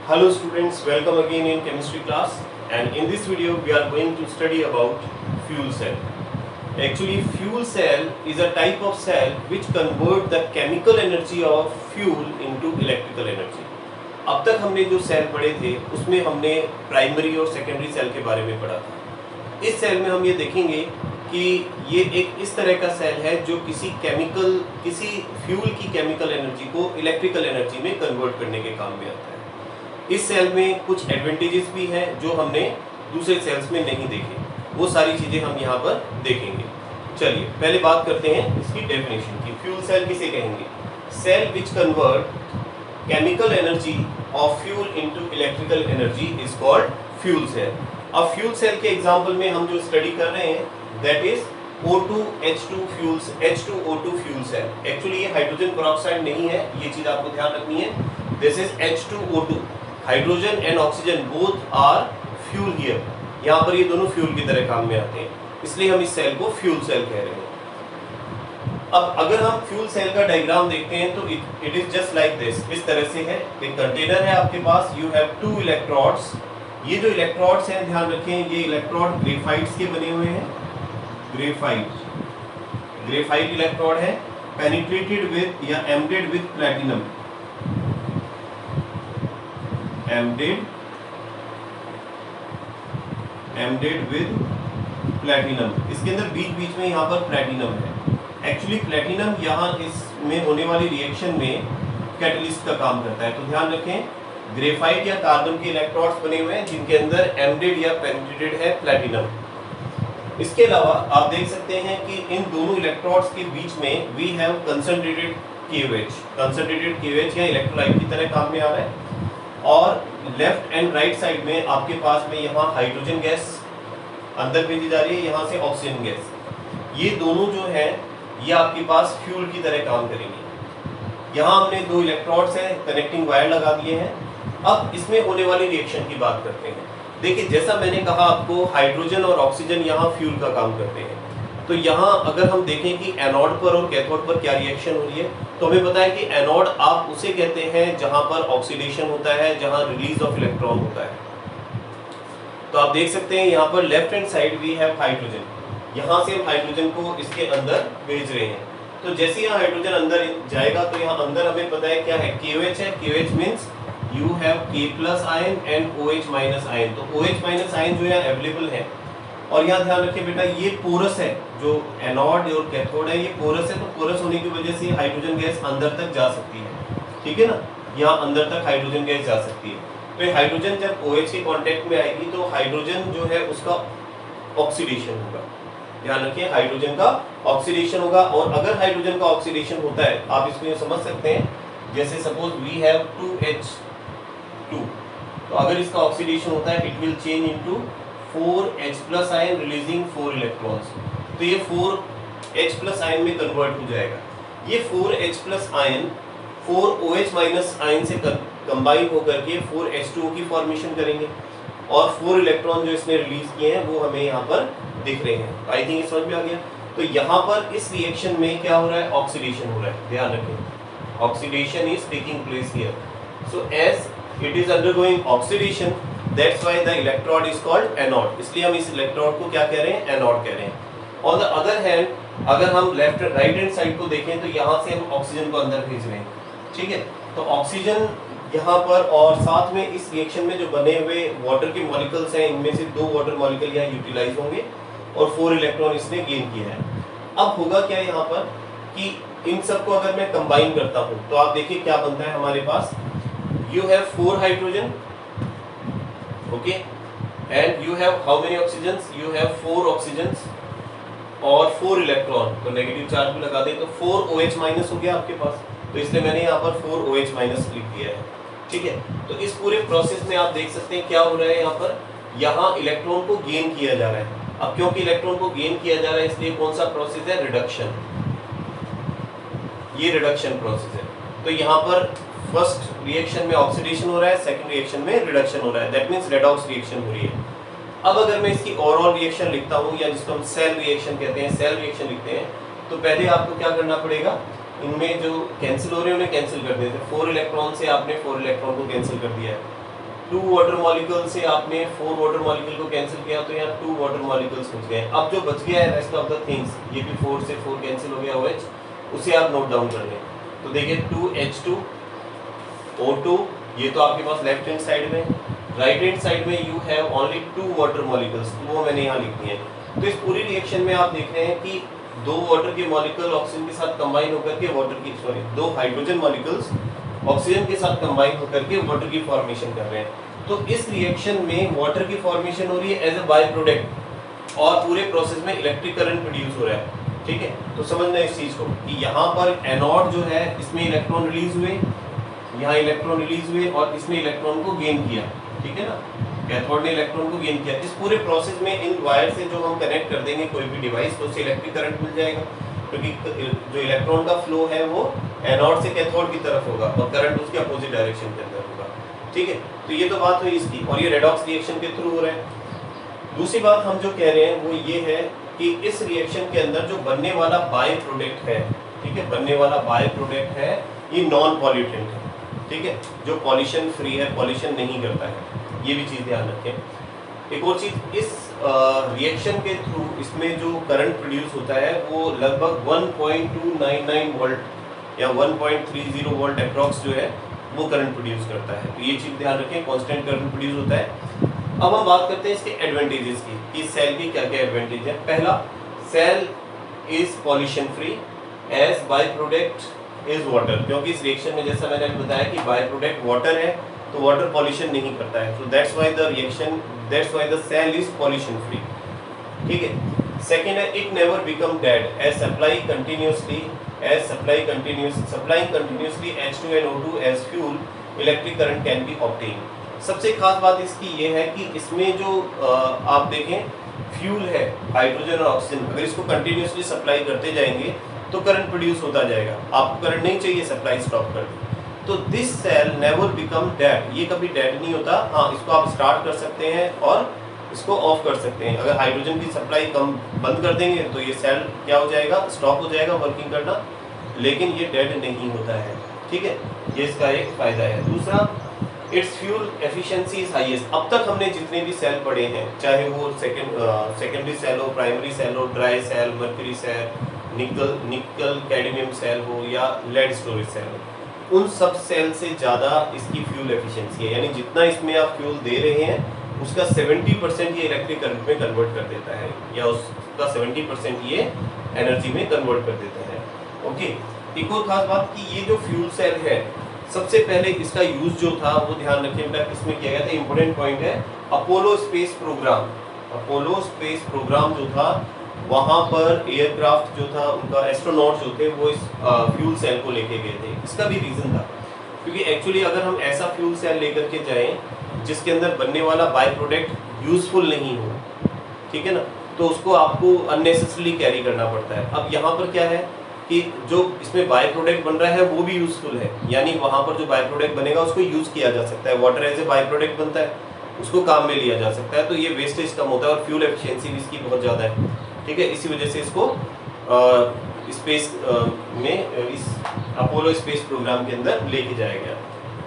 Hello students, welcome again in chemistry class, and in this video we are going to study about fuel cell. Actually fuel cell is a type of cell which convert the chemical energy of fuel into electrical energy. अब तक हमने जो cell पढ़े थे उसमें हमने primary और secondary cell के बारे में पढ़ा था। इस सेल में हम ये देखेंगे कि ये एक इस तरह का सेल है जो किसी फ्यूल की केमिकल एनर्जी को इलेक्ट्रिकल एनर्जी में कन्वर्ट करने के काम में आता है। इस सेल में कुछ एडवांटेजेस भी हैं जो हमने दूसरे सेल्स में नहीं देखे, वो सारी चीज़ें हम यहाँ पर देखेंगे। चलिए पहले बात करते हैं इसकी डेफिनेशन की। फ्यूल सेल किसे कहेंगे? Cell which convert chemical energy of fuel into electrical energy is called fuel cell. अब फ्यूल सेल के एग्जांपल में हम जो स्टडी कर रहे हैं that is H2O2 fuel cell. Actually ये हाइड्रोजन पेरोक्साइड नहीं है, ये चीज आपको ध्यान रखनी है। This is H2O2, hydrogen and oxygen both are fuel here. यहाँ पर ये दोनों फ्यूल की तरह काम में आते हैं, इसलिए हम इस सेल को फ्यूल सेल कह रहे हैं। अब अगर हम फ्यूल सेल का डायग्राम देखते हैं तो it is just like this, इस तरह से है। एक कंटेनर है आपके पास, यू हैव टू इलेक्ट्रोड्स। ये जो इलेक्ट्रोड्स हैं ध्यान रखें, ये इलेक्ट्रोड ग्रेफाइट्स के बने हुए हैं। ग्रेफाइट इलेक्ट्रोड है, पेनिट्रेटेड विद या embedded with platinum. Embedded with platinum, इसके अंदर बीच बीच में यहाँ पर प्लैटिनम है। एक्चुअली प्लैटिनम यहाँ इसमें होने वाली रिएक्शन में कैटलिस्ट का काम करता है। तो ध्यान रखें, ग्रेफाइट या कार्बन के इलेक्ट्रोड्स बने हुए हैं जिनके अंदर एम्बेडेड या पेनिट्रेटेड है प्लैटिनम। इसके अलावा आप देख सकते हैं कि इन दोनों इलेक्ट्रोड्स के बीच में वी हैव कंसंट्रेटेड KOH या इलेक्ट्रोलाइट की तरह काम में आ रहा है। और लेफ्ट एंड राइट साइड में आपके पास में यहाँ हाइड्रोजन गैस अंदर भेजी जा रही है, यहाँ से ऑक्सीजन गैस। ये दोनों जो है ये आपके पास फ्यूल की तरह काम करेंगे। यहाँ हमने दो इलेक्ट्रोड्स हैं, कनेक्टिंग वायर लगा दिए हैं। अब इसमें होने वाली रिएक्शन की बात करते हैं। देखिए जैसा मैंने कहा आपको, हाइड्रोजन और ऑक्सीजन यहाँ फ्यूल का काम करते हैं। तो यहाँ अगर हम देखें कि एनोड पर और कैथोड पर क्या रिएक्शन हो रही है, तो हमें पता है कि एनोड आप उसे कहते हैं जहाँ पर ऑक्सीडेशन होता है, जहाँ रिलीज ऑफ इलेक्ट्रॉन होता है। तो आप देख सकते हैं यहाँ पर left hand side we have hydrogen, यहाँ से हम हाइड्रोजन को इसके अंदर भेज रहे हैं। तो जैसे यहाँ हाइड्रोजन अंदर जाएगा तो यहाँ अंदर हमें पता है क्या है, KOH है। KOH means you have K+ ion and OH- ion. तो OH- आयन जो है अवेलेबल है। और यहाँ ध्यान रखिए बेटा, ये पोरस है, जो एनोड और कैथोड है ये पोरस है। तो पोरस होने की वजह से हाइड्रोजन गैस अंदर तक जा सकती है, ठीक है ना। यहाँ अंदर तक हाइड्रोजन गैस जा सकती है। तो ये हाइड्रोजन जब OH के कांटेक्ट में आएगी तो हाइड्रोजन जो है उसका ऑक्सीडेशन होगा। ध्यान रखिए, हाइड्रोजन का ऑक्सीडेशन होगा। और अगर हाइड्रोजन का ऑक्सीडेशन होता है, आप इसको समझ सकते हैं, जैसे सपोज वी हैव 2H2, तो अगर इसका ऑक्सीडेशन होता है it will change into 4H+ ion releasing 4 electrons. तो ये 4H+ आयन में कन्वर्ट हो जाएगा। ये 4H+ आयन 4OH- आयन से कंबाइन होकर के 4H2O की फॉर्मेशन करेंगे। और 4 इलेक्ट्रॉन जो इसने रिलीज किए हैं वो हमें यहाँ पर दिख रहे हैं। आई थिंक समझ में आ गया। तो यहाँ पर इस रिएक्शन में क्या हो रहा है, ऑक्सीडेशन हो रहा है। ध्यान रखें, oxidation is taking place here. So as it is undergoing oxidation, that's why the electrode is called anode. इसलिए हम इस इलेक्ट्रोड को क्या कह रहे हैं, एनोड कह रहे हैं। ऑन द अदर हैंड अगर हम लेफ्ट राइट हैंड साइड को देखें तो यहाँ से हम ऑक्सीजन को अंदर भेज रहे हैं, ठीक है। तो ऑक्सीजन यहाँ पर, और साथ में इस रिएक्शन में जो बने हुए वाटर के मॉलिक्यूल्स हैं, इनमें से 2 वाटर मॉलिक्यूल यहाँ यूटिलाइज होंगे और 4 इलेक्ट्रॉन इसने गेन किया है। अब होगा क्या यहाँ पर कि इन सबको अगर मैं कंबाइन करता हूँ तो आप देखिए क्या बनता है हमारे पास। You have 4 hydrogen, okay, and you have how many oxygens, you have 4 oxygens और 4 इलेक्ट्रॉन। तो नेगेटिव चार्ज भी लगा दें तो 4OH- हो गया आपके पास। तो इसलिए मैंने यहाँ पर 4OH- लिख दिया है, ठीक है। तो इस पूरे प्रोसेस में आप देख सकते हैं क्या हो रहा है, यहाँ इलेक्ट्रॉन को गेन किया जा रहा है। अब क्योंकि इलेक्ट्रॉन को गेन किया जा रहा है इसलिए कौन सा प्रोसेस है, रिडक्शन। ये रिडक्शन प्रोसेस है। तो यहाँ पर फर्स्ट रिएक्शन में ऑक्सीडेशन हो रहा है, सेकंड रिएक्शन में रिडक्शन हो रहा है, दैट मींस रेडॉक्स रिएक्शन हो रही है। अब अगर मैं इसकी ओवरऑल रिएक्शन लिखता हूँ, या जिसको हम सेल रिएक्शन कहते हैं, सेल रिएक्शन लिखते हैं, तो पहले आपको क्या करना पड़ेगा, इनमें जो कैंसिल हो रहे हैं उन्हें कैंसिल कर देते हैं। 4 इलेक्ट्रॉन से आपने 4 इलेक्ट्रॉन को कैंसिल कर दिया है। 2 वाटर मॉलिक्यूल से आपने 4 वाटर मॉलिक्यूल को कैंसिल किया तो यहाँ 2 वाटर मॉलिक्यूल्स बच गए। अब जो बच गया है रेस्ट ऑफ द थिंग्स, ये भी 4 से 4 कैंसिल हो गया OH, उसे आप नोट डाउन कर लें। तो देखिए 2H2 O2, ये तो आपके पास लेफ्ट हैंड साइड में, राइट हैंड साइड में you have only 2 water molecules, वो मैंने यहाँ लिख दिए हैं। तो इस पूरी रिएक्शन में आप देख रहे हैं कि 2 वाटर के मॉलिक्यूल ऑक्सीजन के साथ कंबाइन होकर के वाटर की 2 हाइड्रोजन मॉलिक्यूल्स ऑक्सीजन के साथ कंबाइन होकर के वाटर की फॉर्मेशन कर रहे हैं। तो इस रिएक्शन में वाटर की फॉर्मेशन हो रही है एज अ बाय प्रोडक्ट और पूरे प्रोसेस में इलेक्ट्रिक करंट प्रोड्यूस हो रहा है। ठीक है, तो समझना इस चीज को कि यहाँ पर एनोड जो है इसमें इलेक्ट्रॉन रिलीज हुए, यहाँ इलेक्ट्रॉन रिलीज हुए और इसने इलेक्ट्रॉन को गेन किया। ठीक है ना, कैथोड ने इलेक्ट्रॉन को गेन किया। इस पूरे प्रोसेस में इन वायर से जो हम कनेक्ट कर देंगे कोई भी डिवाइस तो उससे इलेक्ट्रिक करंट मिल जाएगा, क्योंकि जो इलेक्ट्रॉन का फ्लो है वो एनोड से कैथोड की तरफ होगा और करंट उसके अपोजिट डायरेक्शन के अंदर होगा। ठीक है, तो ये तो बात हुई इसकी, और ये रेडॉक्स रिएक्शन के थ्रू हो रहा है। दूसरी बात हम जो कह रहे हैं वो ये है कि इस रिएक्शन के अंदर जो बनने वाला बाय प्रोडक्ट है, ठीक है, बनने वाला बाय प्रोडक्ट है ये नॉन पॉल्यूटेंट है। ठीक है, जो पॉल्यूशन फ्री है, पॉल्यूशन नहीं करता है, ये भी चीज़ ध्यान रखें। एक और चीज़, इस रिएक्शन के थ्रू इसमें जो करंट प्रोड्यूस होता है वो लगभग 1.299 वोल्ट या 1.30 वोल्ट अप्रॉक्स जो है वो करंट प्रोड्यूस करता है। तो ये चीज़ ध्यान रखें, कांस्टेंट करंट प्रोड्यूस होता है। अब हम बात करते हैं इसके एडवांटेजेस की कि सेल की क्या क्या एडवांटेज है। पहला, cell is pollution free as by product is water, क्योंकि इस रिएक्शन में जैसा मैंने बताया कि बाय प्रोडक्ट वाटर है तो वाटर पॉल्यूशन नहीं करता है। So that's why the reaction, that's why the cell is pollution free. ठीक है, सेकंड है it never become dead as supply continuously supplying continuously H2 and O2 as fuel, electric current can be obtained। सबसे खास बात इसकी ये है कि इसमें जो आप देखें फ्यूल है हाइड्रोजन और ऑक्सीजन, अगर इसको कंटिन्यूअसली सप्लाई करते जाएंगे तो करंट प्रोड्यूस होता जाएगा। आपको करंट नहीं चाहिए, सप्लाई स्टॉप कर दी तो this cell never become dead, ये कभी डेड नहीं होता। हाँ, इसको आप स्टार्ट कर सकते हैं और इसको ऑफ कर सकते हैं। अगर हाइड्रोजन की सप्लाई कम बंद कर देंगे तो ये सेल क्या हो जाएगा, स्टॉप हो जाएगा वर्किंग करना, लेकिन ये डेड नहीं होता है। ठीक है, ये इसका एक फायदा है। दूसरा, it's fuel efficiency is highest. अब तक हमने जितने भी सेल पढ़े हैं, चाहे वो सेकेंडरी सेल हो, प्राइमरी सेल हो, dry cell, mercury cell, nickel cadmium cell हो या लेड स्टोरेज सेल हो, उन सब सेल से ज़्यादा इसकी फ्यूल एफिशिएंसी है। यानी जितना इसमें आप फ्यूल दे रहे हैं उसका 70% ये इलेक्ट्रिक करंट में कन्वर्ट कर देता है, या उसका 70% ये एनर्जी में कन्वर्ट कर देता है। ओके, एक और खास बात कि ये जो फ्यूल सेल है, सबसे पहले इसका यूज जो था वो ध्यान रखें बेटा किसमें किया गया था, इंपॉर्टेंट पॉइंट है, Apollo space program. Apollo space program जो था वहाँ पर एयरक्राफ्ट जो था उनका एस्ट्रोनॉट जो थे वो इस फ्यूल सेल को लेके गए थे। इसका भी रीज़न था क्योंकि एक्चुअली अगर हम ऐसा फ्यूल सेल लेकर के जाएं जिसके अंदर बनने वाला बाय प्रोडक्ट यूजफुल नहीं हो, ठीक है ना, तो उसको आपको अननेसेसरीली कैरी करना पड़ता है। अब यहाँ पर क्या है कि जो इसमें बाय प्रोडक्ट बन रहा है वो भी यूजफुल है, यानी वहाँ पर जो बाय प्रोडक्ट बनेगा उसको यूज़ किया जा सकता है। Water as a by product बनता है, उसको काम में लिया जा सकता है, तो ये वेस्टेज कम होता है और फ्यूल एफिशिएंसी भी इसकी बहुत ज़्यादा है। ठीक है, इसी वजह से इसको स्पेस में इस अपोलो स्पेस प्रोग्राम के अंदर लेके जाया गया।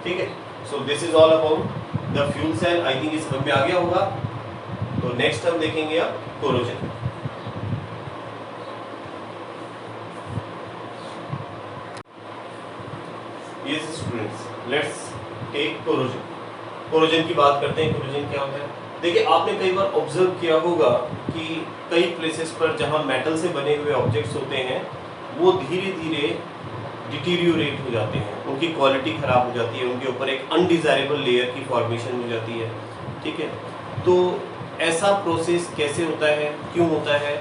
ठीक है, so this is all about the fuel cell. I think इस समझ में आ गया होगा। तो नेक्स्ट हम देखेंगे अब corrosion. Yes students, let's take corrosion. Corrosion की बात करते हैं। कोरोजन क्या होता है? देखिए, आपने कई बार ऑब्जर्व किया होगा कि कई प्लेसेस पर जहाँ मेटल से बने हुए ऑब्जेक्ट्स होते हैं वो धीरे धीरे डिटीरियोरेट हो जाते हैं, उनकी क्वालिटी ख़राब हो जाती है, उनके ऊपर एक अनडिज़ायरेबल लेयर की फॉर्मेशन हो जाती है। ठीक है, तो ऐसा प्रोसेस कैसे होता है, क्यों होता है,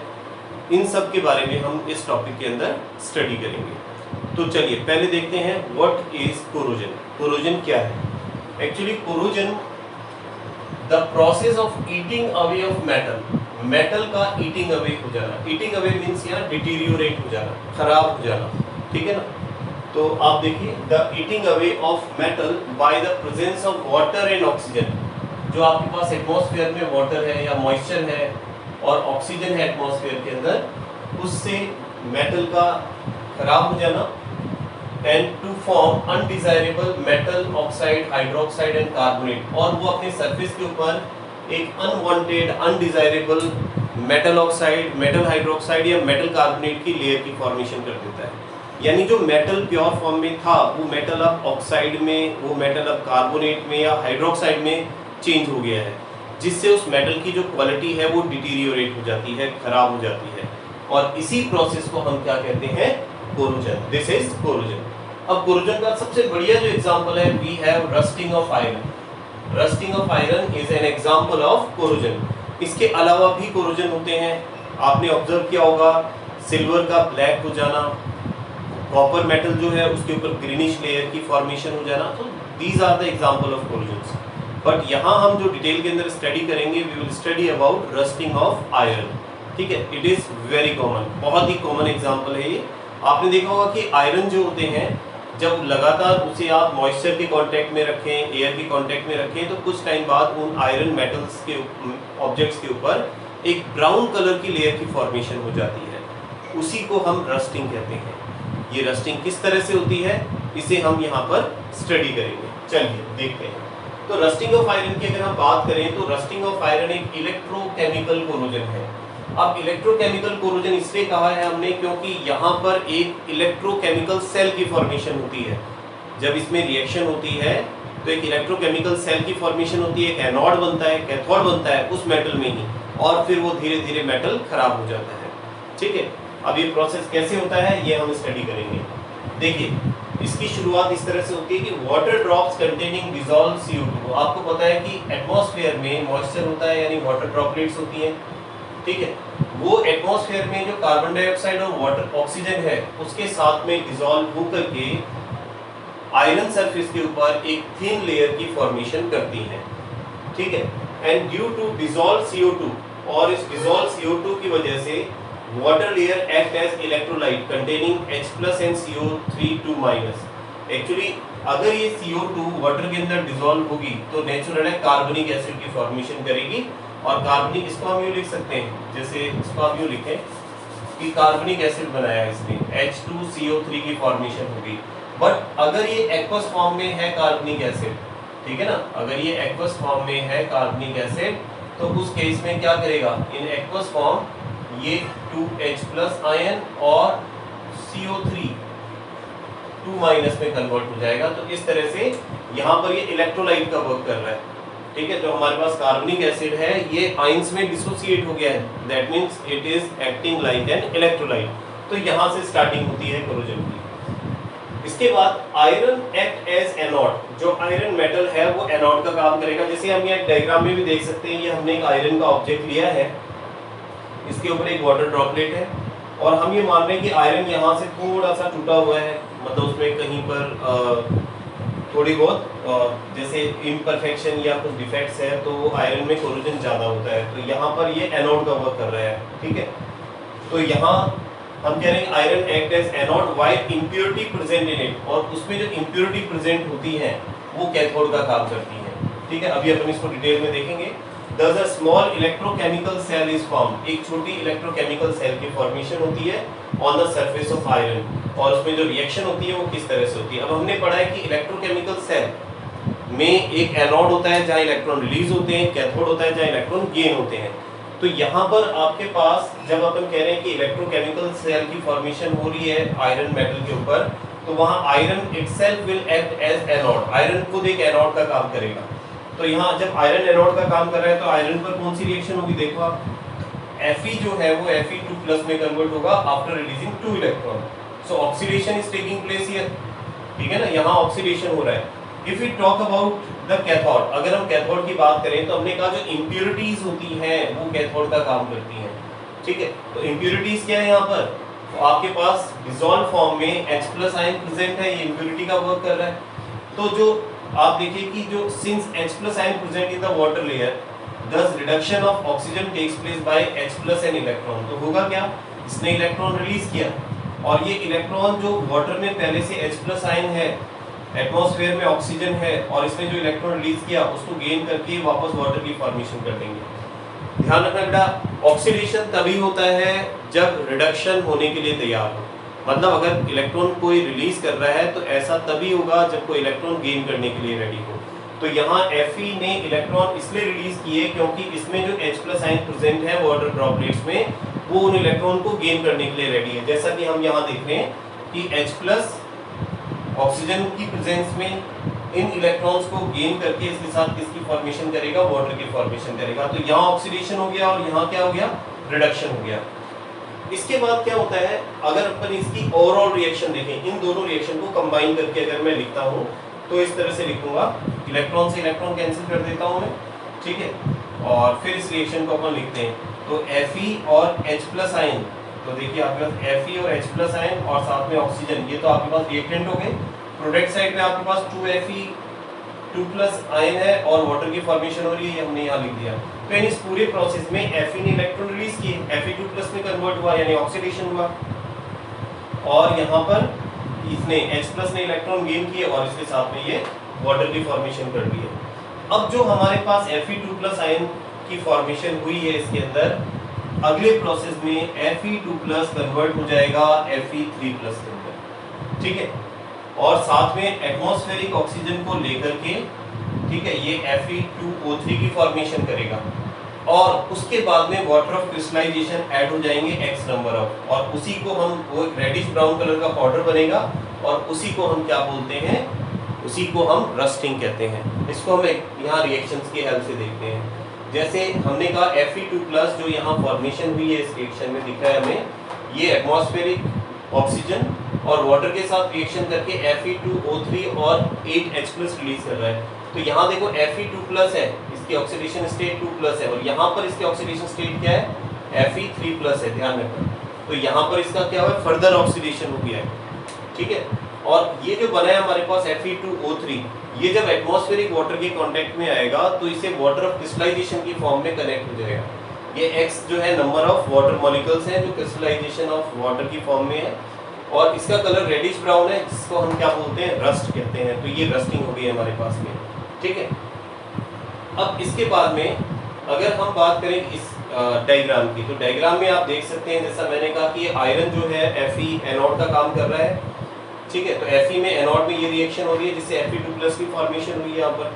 इन सब के बारे में हम इस टॉपिक के अंदर स्टडी करेंगे। तो चलिए पहले देखते हैं व्हाट इज कोरोजन। कोरोजन क्या है? Actually corrosion the process of eating away of metal. Metal का ईटिंग अवे हो जाना। ईटिंग अवे मीन्स यहाँ डिटीरियोरेट हो जाना, खराब हो जाना। ठीक है ना, तो आप देखिए the eating away of metal by the presence of water and oxygen. जो आपके पास एटमॉस्फेयर में वाटर है या मॉइस्चर है और ऑक्सीजन है एटमॉस्फेयर के अंदर, उससे मेटल का खराब हो जाना and to form undesirable metal oxide, hydroxide and carbonate, और वो अपने सरफेस के ऊपर एक unwanted undesirable metal oxide, metal hydroxide या मेटल कार्बोनेट की लेयर की फॉर्मेशन कर देता है। यानी जो मेटल प्योर फॉर्म में था वो मेटल अब ऑक्साइड में, वो मेटल अब कार्बोनेट में या हाइड्रोक्साइड में चेंज हो गया है, जिससे उस मेटल की जो क्वालिटी है वो डिटीरियोरेट हो जाती है, खराब हो जाती है, और इसी प्रोसेस को हम क्या कहते हैं, कोरोजन। This is corrosion. अब कोरोजन का सबसे बढ़िया जो एग्जांपल है, we have rusting of iron. Rusting of iron is an example of corrosion. इसके अलावा भी कोरोजन होते हैं, आपने ऑब्जर्व किया होगा सिल्वर का ब्लैक हो जाना, कॉपर मेटल जो है उसके ऊपर ग्रीनिश लेयर की फॉर्मेशन हो जाना, तो these are the example of corrosions. But यहाँ हम जो डिटेल के अंदर स्टडी करेंगे, we will study about rusting of iron. ठीक है, इट इज वेरी कॉमन, बहुत ही कॉमन एग्जांपल है ये। आपने देखा होगा कि आयरन जो होते हैं, जब लगातार उसे आप मॉइस्चर के कांटेक्ट में रखें, एयर के कांटेक्ट में रखें, तो कुछ टाइम बाद उन आयरन मेटल्स के ऑब्जेक्ट्स के ऊपर एक ब्राउन कलर की लेयर की फॉर्मेशन हो जाती है, उसी को हम रस्टिंग कहते हैं। ये रस्टिंग किस तरह से होती है, इसे हम यहाँ पर स्टडी करेंगे। चलिए देखते हैं। तो रस्टिंग ऑफ आयरन की अगर हम बात करें, तो रस्टिंग ऑफ आयरन एक इलेक्ट्रोकेमिकल कोरोजन है। अब इलेक्ट्रोकेमिकल कोरोजन इसलिए कहा है हमने क्योंकि यहाँ पर एक इलेक्ट्रोकेमिकल सेल की फॉर्मेशन होती है। जब इसमें रिएक्शन होती है तो एक इलेक्ट्रोकेमिकल सेल की फॉर्मेशन होती है, एक एनोड बनता है, कैथोड बनता है उस मेटल में ही, और फिर वो धीरे धीरे मेटल खराब हो जाता है। ठीक है, अब ये प्रोसेस कैसे होता है ये हम स्टडी करेंगे। देखिए, इसकी शुरुआत इस तरह से होती है कि water drops containing dissolve CO2। आपको पता है कि एटमॉस्फेयर में मॉइस्चर होता है, यानी वाटर ड्रॉपलेट्स होती हैं। ठीक है, वो एटमॉस्फेयर में जो कार्बन डाइऑक्साइड और वाटर ऑक्सीजन है उसके साथ में डिसॉल्व होकर के आयरन सरफेस के ऊपर एक थिन लेयर की फॉर्मेशन करती है। ठीक है, and due to dissolve CO2, और इस डिसॉल्व CO2 की वजह से water layer act as electrolyte containing H+ and CO3 2-। Actually अगर ये CO2 वाटर के अंदर डिसॉल्व होगी तो नेचुरल है कार्बनिक एसिड की फॉर्मेशन करेगी, और कार्बनिक इसको हम यूं लिख सकते हैं, जैसे इसको हम यूं लिखें कि कार्बनिक एसिड बनाया इसने, H2CO3 की फॉर्मेशन होगी। बट अगर ये एक्वस फॉर्म में है कार्बनिक एसिड, ठीक है ना, अगर ये एक्वस फॉर्म में है कार्बनिक एसिड, तो उस केस में क्या करेगा, इन एक्वस फॉर्म ये 2H+ आयन और CO3 2- में कन्वर्ट हो जाएगा। तो इस तरह से यहाँ पर ये इलेक्ट्रोलाइट का वर्क कर रहा है। ठीक है, जो हमारे पास कार्बनिक एसिड है ये आयंस में डिसोसिएट हो गया है, that means it is acting like an electrolyte. तो यहाँ से स्टार्टिंग होती है कोरोजन की। इसके बाद आयरन एक्ट एज एनोड। जो आयरन मेटल है वो एनोड का काम करेगा। जैसे हम यहाँ डायग्राम में भी देख सकते हैं, ये हमने एक आयरन का ऑब्जेक्ट लिया है, इसके ऊपर एक वाटर ड्रॉपलेट है, और हम ये मान रहे हैं कि आयरन यहाँ से थोड़ा सा टूटा हुआ है, मतलब उसमें कहीं पर थोड़ी बहुत जैसे इम्परफेक्शन या कुछ डिफेक्ट्स है, तो आयरन में कोरोजन ज़्यादा होता है, तो यहाँ पर ये एनोड का वर्क कर रहा है। ठीक है, तो यहाँ हम कह रहे हैं iron act as anode while impurity present in it, और उसमें जो इम्प्योरिटी प्रेजेंट होती है वो कैथोड का काम करती है। ठीक है, अभी अपन इसको डिटेल में देखेंगे। Thus a small electrochemical cell is formed। एक छोटी इलेक्ट्रोकेमिकल सेल की फॉर्मेशन होती है on the surface of iron, और उसमें जो रिएक्शन होती है वो किस तरह से होती है। अब हमने पढ़ा है कि इलेक्ट्रोकेमिकल सेल में एक एनोड होता है जहाँ इलेक्ट्रॉन रिलीज होते हैं, कैथोड होता है जहाँ इलेक्ट्रॉन गेन होते हैं। तो यहाँ पर आपके पास जब अपन कह रहे हैं कि इलेक्ट्रोकेमिकल सेल की फॉर्मेशन हो रही है आयरन मेटल के ऊपर, तो वहाँ iron itself will act as anode. Iron खुद एक एनोड का काम करेगा। तो यहाँ जब आयरन एनोड का काम कर रहा है तो आयरन पर कौन सी रिएक्शन होगी, देखो आप, Fe जो है वो Fe2+ में कन्वर्ट होगा after releasing 2 electron. So oxidation is taking place here. ठीक है ना, यहाँ ऑक्सीडेशन हो रहा है। If we talk about the cathode, अगर हम कैथोड की बात करें तो हमने कहा जो इम्प्योरिटीज होती हैं वो कैथोड का काम करती हैं। ठीक है, तो इम्प्योरिटीज क्या है यहाँ पर, तो आपके पास डिसॉल्व फॉर्म में H+ आयन प्रेजेंट है, ये इम्प्योरिटी का वर्क कर रहा है। तो जो आप देखिए कि जो since H+ ion present in the water layer, thus reduction of oxygen takes place by H+ an electron. तो होगा क्या, इसने इलेक्ट्रॉन रिलीज किया, और ये इलेक्ट्रॉन जो वाटर में पहले से H+ आयन है, एटमॉस्फेयर में ऑक्सीजन है, और इसने जो इलेक्ट्रॉन रिलीज किया उसको गेन करके वापस वाटर की फॉर्मेशन कर देंगे। ध्यान रखना बेटा, ऑक्सीडेशन तभी होता है जब रिडक्शन होने के लिए तैयार हो। मतलब अगर इलेक्ट्रॉन कोई रिलीज कर रहा है तो ऐसा तभी होगा जब कोई इलेक्ट्रॉन गेन करने के लिए रेडी हो। तो यहाँ Fe ने इलेक्ट्रॉन इसलिए रिलीज किए क्योंकि इसमें जो H+ आयन प्रेजेंट है वाटर ड्रॉपलेट्स में, वो उन इलेक्ट्रॉन को गेन करने के लिए रेडी है। जैसा कि हम यहाँ देख रहे हैं कि H+ ऑक्सीजन की प्रेजेंस में इन इलेक्ट्रॉन्स को गेन करके इसके साथ किसकी फॉर्मेशन करेगा, वाटर की फॉर्मेशन करेगा। तो यहाँ ऑक्सीडेशन हो गया और यहाँ क्या हो गया, रिडक्शन हो गया। इसके बाद क्या होता है, अगर अपन इसकी ओवरऑल रिएक्शन देखें, इन दोनों रिएक्शन को कंबाइन करके अगर मैं लिखता हूँ तो इस तरह से लिखूंगा, इलेक्ट्रॉन से इलेक्ट्रॉन कैंसिल कर देता हूँ मैं, ठीक है, और फिर इस रिएक्शन को अपन लिखते हैं। तो Fe और H+ आयन, तो देखिए आपके पास Fe और H+ आयन और साथ में ऑक्सीजन, ये तो आपके पास रिएक्टेंट हो गए। प्रोडक्ट साइड में आपके पास 2Fe 2+ आयन है और वाटर की फॉर्मेशन हो रही है, ये हमने यहाँ लिख दिया। तो इस पूरे प्रोसेस में Fe ने इलेक्ट्रॉन रिलीज किए, Fe2+ में कन्वर्ट हुआ यानी ऑक्सीडेशन हुआ, और यहाँ पर इसने H+ ने इलेक्ट्रॉन गेन किए और इसके साथ में ये वाटर की फॉर्मेशन कर दी है। अब जो हमारे पास Fe2+ आयन की फॉर्मेशन हुई है इसके अंदर, अगले प्रोसेस में Fe2+ कन्वर्ट हो जाएगा Fe3+ के अंदर, ठीक है, और साथ में एटमॉस्फेरिक ऑक्सीजन को लेकर के, ठीक है, ये Fe2O3 की फॉर्मेशन करेगा और उसके बाद में वाटर ऑफ क्रिस्टलाइजेशन ऐड हो जाएंगे X नंबर ऑफ, और उसी को हम, वो रेडिश ब्राउन कलर का पाउडर बनेगा और उसी को हम क्या बोलते हैं, उसी को हम रस्टिंग कहते हैं। इसको हम यहाँ रिएक्शंस की हेल्प से देखते हैं। जैसे हमने कहा Fe2+ जो यहाँ फॉर्मेशन हुई है इस रिएक्शन में दिखा है हमें, ये एटमॉस्फेरिक ऑक्सीजन और वाटर के साथ रिएक्शन करके Fe2O3 और 8H+ रिलीज कर रहा है। तो यहाँ देखो Fe2+ है, इसकी ऑक्सीडेशन स्टेट 2+ है, और यहाँ पर इसकी ऑक्सीडेशन स्टेट क्या है, Fe3+ है, ध्यान रखना। तो यहाँ पर इसका क्या हुआ, फर्दर ऑक्सीडेशन हो गया है, ठीक है। और ये जो बना है हमारे पास Fe2O3, ये जब एटमॉस्फेरिक वाटर के कांटेक्ट में आएगा तो इसे वाटर ऑफ क्रिस्टलाइजेशन की फॉर्म में कनेक्ट हो जाएगा। ये X जो है नंबर ऑफ वाटर मॉलिक्यूल्स हैं जो क्रिस्टलाइजेशन ऑफ वाटर की फॉर्म में है, और इसका कलर रेडिश ब्राउन है जिसको हम क्या बोलते हैं, रस्ट कहते हैं। तो ये रस्टिंग हो गई है हमारे पास में, ठीक है। अब इसके बाद में अगर हम बात करें इस डायग्राम की, तो डायग्राम में आप देख सकते हैं, जैसा मैंने कहा कि आयरन जो है Fe एनोड का काम कर रहा है, ठीक है। तो Fe में एनोड में ये रिएक्शन हो रही है जिससे Fe2+ की फॉर्मेशन हुई है यहाँ पर,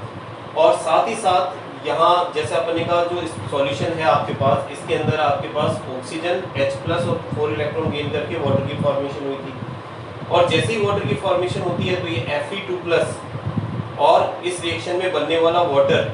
और साथ ही साथ यहाँ जैसे अपन ने कहा जो सॉल्यूशन है आपके पास, इसके अंदर आपके पास ऑक्सीजन H+ और 4 इलेक्ट्रॉन गेन करके वाटर की फॉर्मेशन हुई थी, और जैसे ही वाटर की फॉर्मेशन होती है तो ये Fe2+ और इस रिएक्शन में बनने वाला वाटर,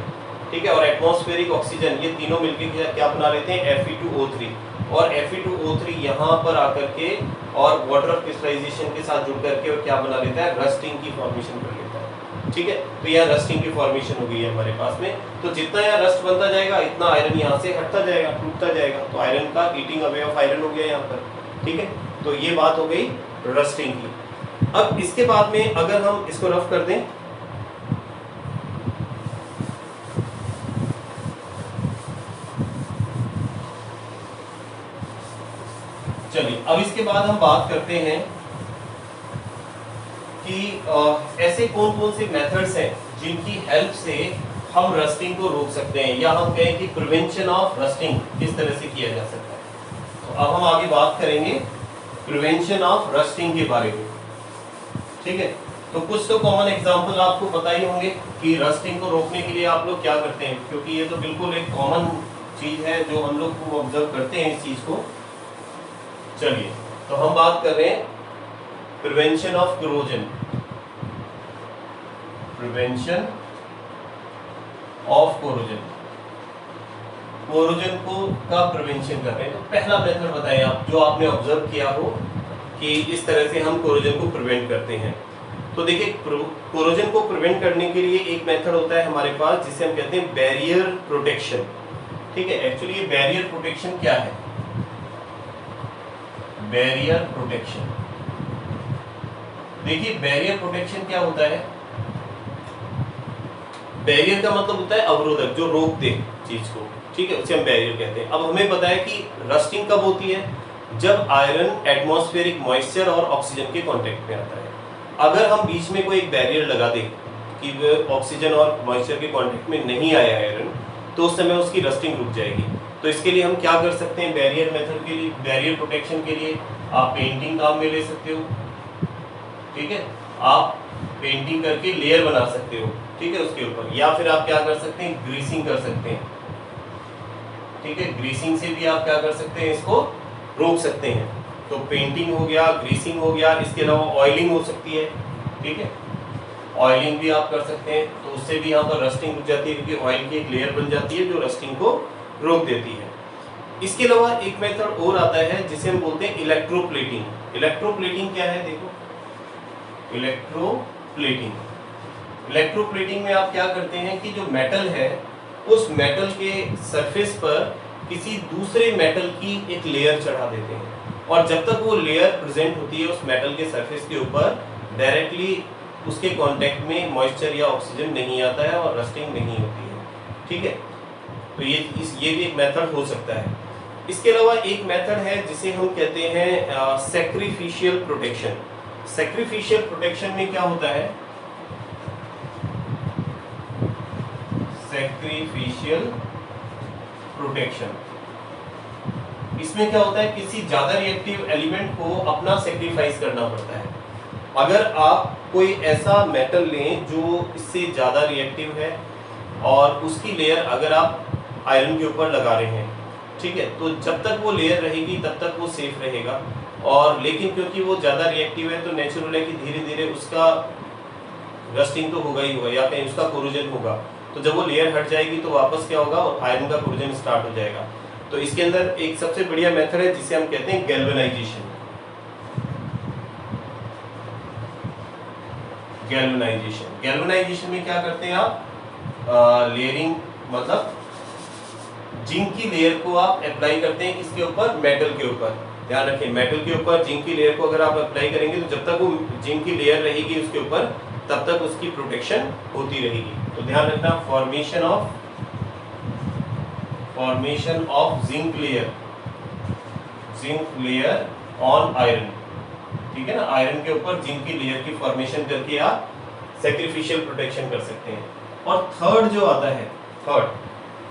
ठीक है, और एटमॉस्फेरिक ऑक्सीजन, ये तीनों मिलकर क्या बना लेते हैं, Fe2O3, और Fe2O3 यहाँ पर आकर के और वाटर ऑफ क्रिस्टलाइजेशन के साथ जुड़ करके और क्या बना लेता है, रस्टिंग की फॉर्मेशन कर लेता है, ठीक है। तो यहाँ रस्टिंग की फॉर्मेशन हो गई है हमारे पास में। तो जितना यहाँ रस्ट बनता जाएगा इतना आयरन यहाँ से हटता जाएगा, टूटता जाएगा, तो आयरन का ईटिंग अवे ऑफ आयरन हो गया यहाँ पर, ठीक है। तो ये बात हो गई रस्टिंग की। अब इसके बाद में अगर हम इसको रफ कर दें, चलिए अब इसके बाद हम बात करते हैं कि ऐसे कौन कौन से मेथड्स हैं जिनकी हेल्प से हम रस्टिंग को रोक सकते हैं, या हम कहें कि प्रिवेंशन ऑफ रस्टिंग किस तरह से किया जा सकता है। तो अब हम आगे बात करेंगे प्रिवेंशन ऑफ रस्टिंग के बारे में, ठीक है। तो कुछ तो कॉमन एग्जांपल आपको पता ही होंगे कि रस्टिंग को रोकने के लिए आप लोग क्या करते हैं, क्योंकि ये तो बिल्कुल एक कॉमन चीज है जो हम लोग को ऑब्जर्व करते हैं इस चीज को। चलिए तो हम बात कर रहे हैं prevention of corrosion, prevention of corrosion, corrosion को का प्रिवेंशन कर रहे हैं। तो पहला मेथड बताएं आप जो आपने ऑब्जर्व किया हो कि इस तरह से हम कोरोजन को प्रिवेंट करते हैं। तो देखिए कोरोजन को प्रिवेंट करने के लिए एक मेथड होता है हमारे पास जिसे हम कहते हैं बैरियर प्रोटेक्शन, ठीक है। एक्चुअली ये बैरियर प्रोटेक्शन क्या है, बैरियर प्रोटेक्शन, देखिए बैरियर प्रोटेक्शन क्या होता है, बैरियर का मतलब होता है अवरोधक जो रोक दे चीज को, ठीक है, उसे हम बैरियर कहते हैं। अब हमें पता है कि रस्टिंग कब होती है, जब आयरन एटमॉस्फेरिक मॉइस्चर और ऑक्सीजन के कांटेक्ट में आता है। अगर हम बीच में कोई एक बैरियर लगा दें कि वो ऑक्सीजन और मॉइस्चर के कांटेक्ट में नहीं आया आयरन, तो उस समय उसकी रस्टिंग रुक जाएगी। तो इसके लिए हम क्या कर सकते हैं बैरियर मेथड के लिए, बैरियर प्रोटेक्शन के लिए, आप पेंटिंग काम में ले सकते हो, ठीक है, आप पेंटिंग करके लेयर बना सकते हो, ठीक है, उसके ऊपर, या फिर आप क्या कर सकते हैं, ग्रीसिंग कर सकते हैं, ठीक है, ग्रीसिंग से भी आप क्या कर सकते हैं, इसको रोक सकते हैं। तो पेंटिंग हो गया, ग्रीसिंग हो गया, इसके अलावा ऑयलिंग हो सकती है, ठीक है, ऑयलिंग भी आप कर सकते हैं, तो उससे भी यहाँ पर रस्टिंग रुक जाती है, क्योंकि ऑयल की एक लेयर बन जाती है जो रस्टिंग को रोक देती है। इसके अलावा एक मेथड और आता है जिसे हम बोलते हैं इलेक्ट्रोप्लेटिंग। इलेक्ट्रोप्लेटिंग क्या है, देखो, इलेक्ट्रोप्लेटिंग, इलेक्ट्रोप्लेटिंग में आप क्या करते हैं कि जो मेटल है उस मेटल के सरफेस पर किसी दूसरे मेटल की एक लेयर चढ़ा देते हैं, और जब तक वो लेयर प्रेजेंट होती है उस मेटल के सरफेस के ऊपर, डायरेक्टली उसके कांटेक्ट में मॉइस्चर या ऑक्सीजन नहीं आता है और रस्टिंग नहीं होती है, ठीक है। तो ये भी एक मेथड हो सकता है। इसके अलावा एक मेथड है जिसे हम कहते हैं सैक्रिफिशियल प्रोटेक्शन। सैक्रिफिशियल प्रोटेक्शन में क्या होता है, सैक्रिफिशियल प्रोटेक्शन, इसमें क्या होता है, किसी ज्यादा रिएक्टिव एलिमेंट को अपना सेक्रीफाइस करना पड़ता है। अगर आप कोई ऐसा मेटल लें जो इससे ज्यादा रिएक्टिव है और उसकी लेयर अगर आप आयरन के ऊपर लगा रहे हैं, ठीक है, तो जब तक वो लेयर रहेगी तब तक वो सेफ रहेगा, और लेकिन क्योंकि वो ज़्यादा रिएक्टिव है तो नेचुरल है कि धीरे धीरे उसका रस्टिंग तो होगा ही होगा, या कहीं उसका कोरोजन होगा। तो जब वो लेयर हट जाएगी तो वापस क्या होगा, आयरन का कोरोजन स्टार्ट हो जाएगा। तो इसके अंदर एक सबसे बढ़िया मेथड है जिसे हम कहते हैं गैल्वेनाइजेशन। गैल्वेनाइजेशन, गैल्वेनाइजेशन में क्या करते हैं आप, लेयरिंग, मतलब जिंक की लेयर को आप अप्लाई करते हैं किसके ऊपर, मेटल के ऊपर। ध्यान रखें, मेटल के ऊपर जिंक की लेयर को अगर आप अप्लाई करेंगे तो जब तक वो जिंक की लेयर रहेगी उसके ऊपर तब तक उसकी प्रोटेक्शन होती रहेगी। तो ध्यान रखना, formation of zinc layer on iron, ठीक है ना, आयरन के ऊपर जिंक की लेयर की फॉर्मेशन करके आप सैक्रिफिशियल प्रोटेक्शन कर सकते हैं। और थर्ड जो आता है, थर्ड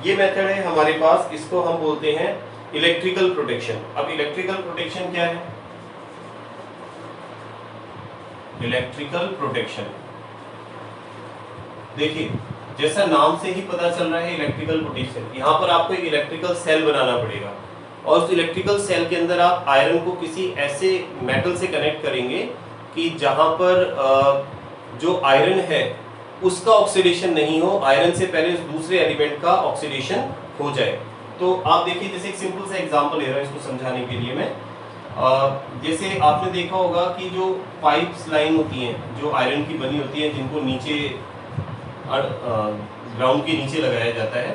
ये मेथड है हमारे पास, इसको हम बोलते हैं इलेक्ट्रिकल प्रोटेक्शन। अब इलेक्ट्रिकल प्रोटेक्शन क्या है, इलेक्ट्रिकल प्रोटेक्शन, देखिए जैसा नाम से ही पता चल रहा है इलेक्ट्रिकल प्रोटेक्शन, यहाँ पर आपको एक इलेक्ट्रिकल सेल बनाना पड़ेगा, और उस इलेक्ट्रिकल सेल के अंदर आप आयरन को किसी ऐसे मेटल से कनेक्ट करेंगे कि जहां पर जो आयरन है उसका ऑक्सीडेशन नहीं हो, आयरन से पहले उस दूसरे एलिमेंट का ऑक्सीडेशन हो जाए। तो आप देखिए, जैसे एक सिंपल सा एग्जांपल ले रहा हूं इसको समझाने के लिए मैं, जैसे आपने देखा होगा कि जो पाइप्स लाइन होती हैं जो आयरन की बनी होती है, जिनको नीचे ग्राउंड के नीचे लगाया जाता है,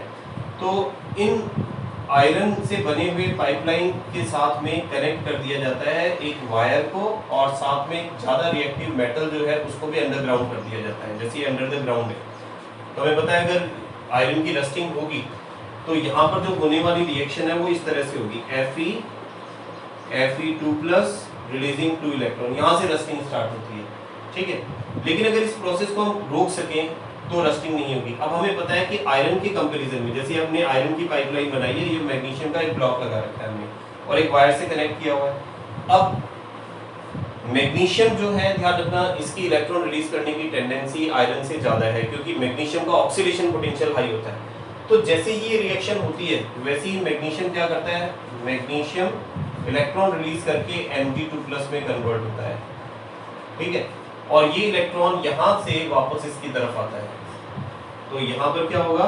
तो इन आयरन से बने हुए पाइपलाइन के साथ में कनेक्ट कर दिया जाता है एक वायर को, और साथ में ज़्यादा रिएक्टिव मेटल जो है उसको भी अंडरग्राउंड कर दिया जाता है, जैसे ये अंडर द ग्राउंड है। तो हमें पता है अगर आयरन की रस्टिंग होगी तो यहाँ पर जो होने वाली रिएक्शन है वो इस तरह से होगी, Fe2+ रिलीजिंग 2 इलेक्ट्रॉन, यहाँ से रस्टिंग स्टार्ट होती है, ठीक है। लेकिन अगर इस प्रोसेस को हम रोक सकें तो रस्टिंग नहीं होगी। अब हमें पता है कि आयरन के कंपैरिजन में, जैसे हमने आयरन की पाइपलाइन बनाई है, ये मैग्नीशियम का एक ब्लॉक लगा रखा है हमने और एक वायर से कनेक्ट किया हुआ है। अब मैग्नीशियम जो है, ध्यान रखना, इसकी इलेक्ट्रॉन रिलीज करने की टेंडेंसी आयरन से ज्यादा है, क्योंकि मैग्नीशियम का ऑक्सीडेशन पोटेंशियल हाई होता है। तो जैसे ये रिएक्शन होती है वैसे ही मैग्नीशियम क्या करता है, मैग्नीशियम इलेक्ट्रॉन रिलीज करके Mg2+ में कन्वर्ट होता है, ठीक है, और ये इलेक्ट्रॉन यहाँ से वापस इसकी तरफ आता है। तो यहाँ पर क्या होगा,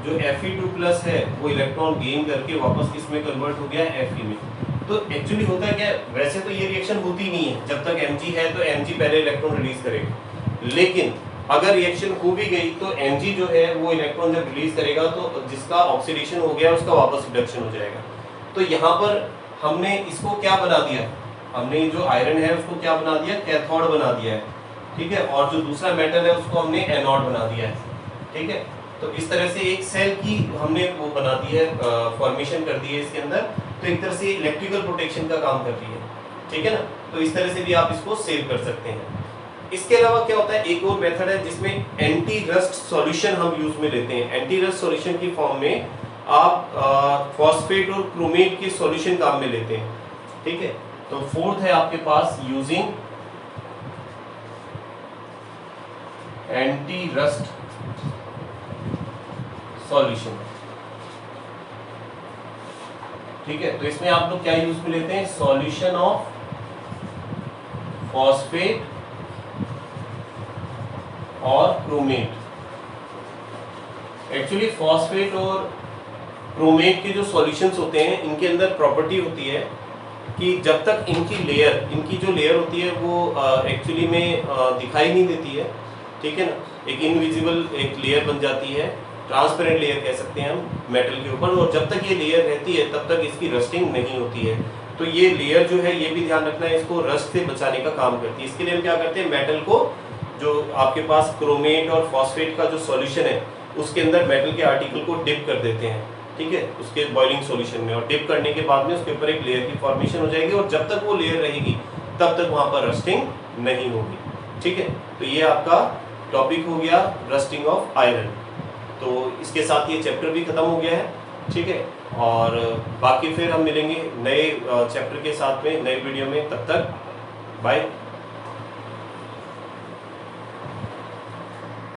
जो Fe2+ है वो इलेक्ट्रॉन गेन करके वापस इसमें कन्वर्ट हो गया Fe में। तो एक्चुअली होता है क्या, वैसे तो ये रिएक्शन होती नहीं है, जब तक Mg है तो Mg पहले इलेक्ट्रॉन रिलीज करेगा, लेकिन अगर रिएक्शन हो भी गई तो Mg जो है वो इलेक्ट्रॉन जब रिलीज करेगा तो जिसका ऑक्सीडेशन हो गया उसका वापस रिडक्शन हो जाएगा। तो यहाँ पर हमने इसको क्या बना दिया, हमने जो आयरन है उसको क्या बना दिया, कैथोड बना दिया है, ठीक है, और जो दूसरा मेटल है उसको हमने एनोड बना दिया है, ठीक है। तो इस तरह से एक सेल की हमने वो बना दी है, फॉर्मेशन कर दी है इसके अंदर, तो एक तरह से इलेक्ट्रिकल प्रोटेक्शन का काम कर रही है, ठीक है ना। तो इस तरह से भी आप इसको सेव कर सकते हैं। इसके अलावा क्या होता है, एक और मेथड है जिसमें एंटी रस्ट सॉल्यूशन हम यूज में लेते हैं। एंटी रस्ट सॉल्यूशन की फॉर्म में आप फॉस्फेट और क्रोमेट के सॉल्यूशन काम में लेते हैं, ठीक है। तो फोर्थ है आपके पास यूजिंग एंटी रस्ट सॉल्यूशन। ठीक है, तो इसमें आप लोग क्या यूज में लेते हैं, सॉल्यूशन ऑफ फॉस्फेट और क्रोमेट। एक्चुअली फॉस्फेट और क्रोमेट के जो सॉल्यूशंस होते हैं इनके अंदर प्रॉपर्टी होती है कि जब तक इनकी जो लेयर होती है वो एक्चुअली में दिखाई नहीं देती है, ठीक है ना, एक इनविजिबल एक लेयर बन जाती है, ट्रांसपेरेंट लेयर कह सकते हैं हम मेटल के ऊपर, और जब तक ये लेयर रहती है तब तक इसकी रस्टिंग नहीं होती है। तो ये लेयर जो है, ये भी ध्यान रखना है, इसको रस्ट से बचाने का काम करती है। इसके लिए हम क्या करते हैं, मेटल को जो आपके पास क्रोमेट और फॉस्फेट का जो सॉल्यूशन है उसके अंदर मेटल के आर्टिकल को डिप कर देते हैं, ठीक है, उसके बॉइलिंग सॉल्यूशन में, और डिप करने के बाद में उसके ऊपर एक लेयर की फॉर्मेशन हो जाएगी, और जब तक वो लेयर रहेगी तब तक वहां पर रस्टिंग नहीं होगी। ठीक है, तो ये आपका टॉपिक हो गया रस्टिंग ऑफ आयरन। तो इसके साथ ये चैप्टर भी खत्म हो गया है। ठीक है, और बाकी फिर हम मिलेंगे नए चैप्टर के साथ में नए वीडियो में, तब तक बाय।